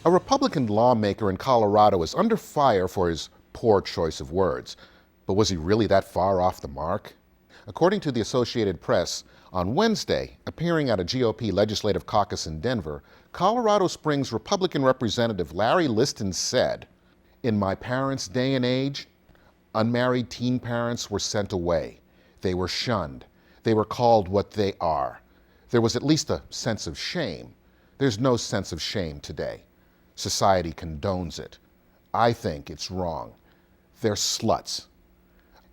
A Republican lawmaker in Colorado is under fire for his poor choice of words. But was he really that far off the mark? According to the Associated Press, on Wednesday, appearing at a GOP legislative caucus in Denver, Colorado Springs Republican Representative Larry Liston said, "In my parents' day and age, unmarried teen parents were sent away. They were shunned. They were called what they are. There was at least a sense of shame. There's no sense of shame today. Society condones it. I think it's wrong. They're sluts.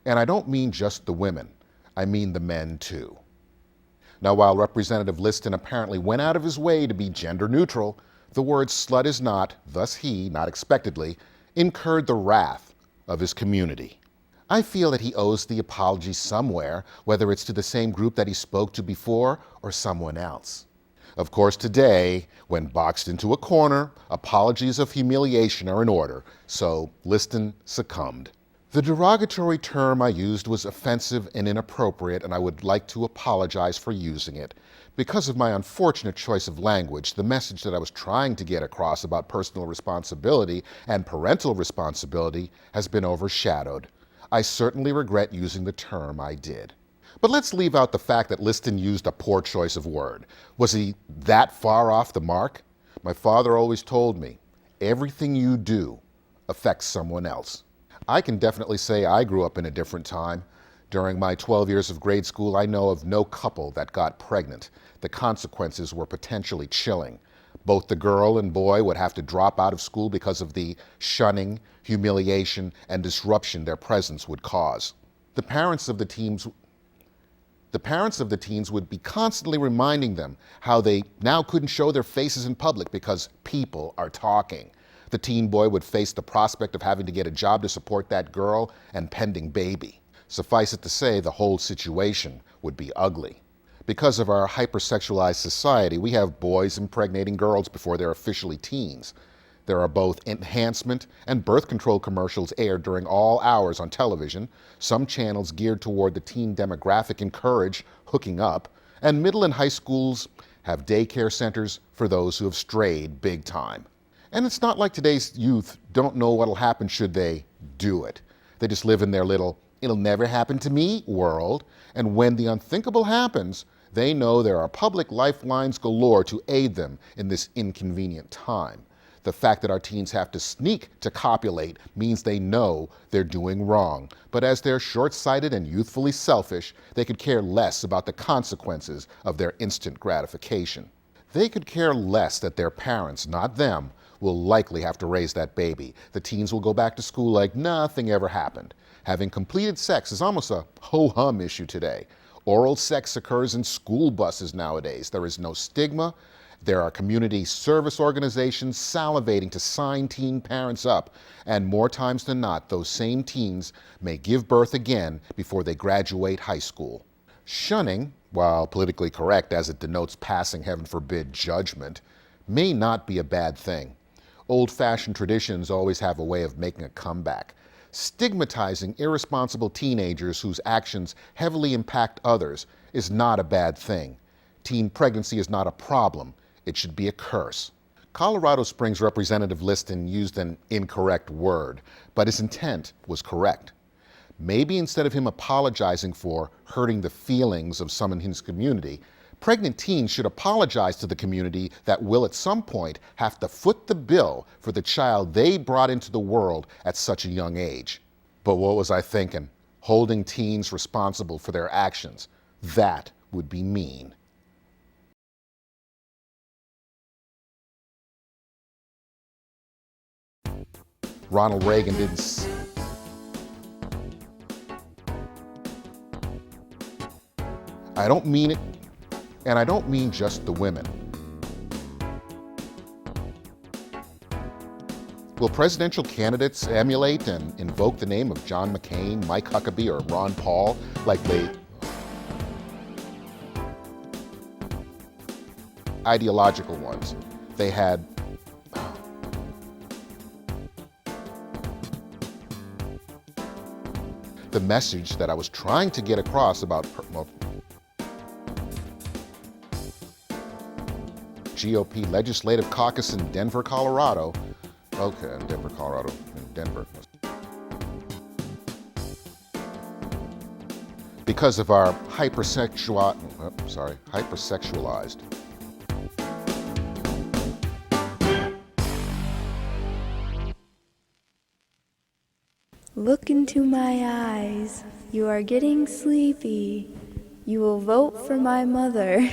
And I don't mean just the women. I mean the men too." Now, while Representative Liston apparently went out of his way to be gender neutral, the word slut is not, thus he, not expectedly, incurred the wrath of his community. I feel that he owes the apology somewhere, whether it's to the same group that he spoke to before or someone else. Of course, today, when boxed into a corner, apologies of humiliation are in order, so Liston succumbed. The derogatory term I used was offensive and inappropriate, and I would like to apologize for using it. Because of my unfortunate choice of language, the message that I was trying to get across about personal responsibility and parental responsibility has been overshadowed. I certainly regret using the term I did. But let's leave out the fact that Liston used a poor choice of word. Was he that far off the mark? My father always told me, everything you do affects someone else. I can definitely say I grew up in a different time. During my 12 years of grade school, I know of no couple that got pregnant. The consequences were potentially chilling. Both the girl and boy would have to drop out of school because of the shunning, humiliation, and disruption their presence would cause. The parents of the teens would be constantly reminding them how they now couldn't show their faces in public because people are talking. The teen boy would face the prospect of having to get a job to support that girl and pending baby. Suffice it to say, the whole situation would be ugly. Because of our hypersexualized society, we have boys impregnating girls before they're officially teens. There are both enhancement and birth control commercials aired during all hours on television. Some channels geared toward the teen demographic encourage hooking up, and middle and high schools have daycare centers for those who have strayed big time. And it's not like today's youth don't know what'll happen should they do it. They just live in their little, it'll never happen to me world. And when the unthinkable happens, they know there are public lifelines galore to aid them in this inconvenient time. The fact that our teens have to sneak to copulate means they know they're doing wrong. But as they're short-sighted and youthfully selfish, they could care less about the consequences of their instant gratification. They could care less that their parents, not them, will likely have to raise that baby. The teens will go back to school like nothing ever happened. Having completed sex is almost a ho-hum issue today. Oral sex occurs in school buses nowadays. There is no stigma. There are community service organizations salivating to sign teen parents up. And more times than not, those same teens may give birth again before they graduate high school. Shunning, while politically correct as it denotes passing, heaven forbid, judgment, may not be a bad thing. Old-fashioned traditions always have a way of making a comeback. Stigmatizing irresponsible teenagers whose actions heavily impact others is not a bad thing. Teen pregnancy is not a problem. It should be a curse. Colorado Springs Representative Liston used an incorrect word, but his intent was correct. Maybe instead of him apologizing for hurting the feelings of some in his community, pregnant teens should apologize to the community that will at some point have to foot the bill for the child they brought into the world at such a young age. But what was I thinking? Holding teens responsible for their actions. That would be mean. Ronald Reagan didn't... I don't mean it. And I don't mean just the women. Will presidential candidates emulate and invoke the name of John McCain, Mike Huckabee, or Ron Paul like they... Ideological ones. They had... The message that I was trying to get across about... GOP Legislative Caucus in Denver, Colorado. Okay, in Denver, Colorado, in Denver. Because of our hypersexualized. Look into my eyes. You are getting sleepy. You will vote for my mother.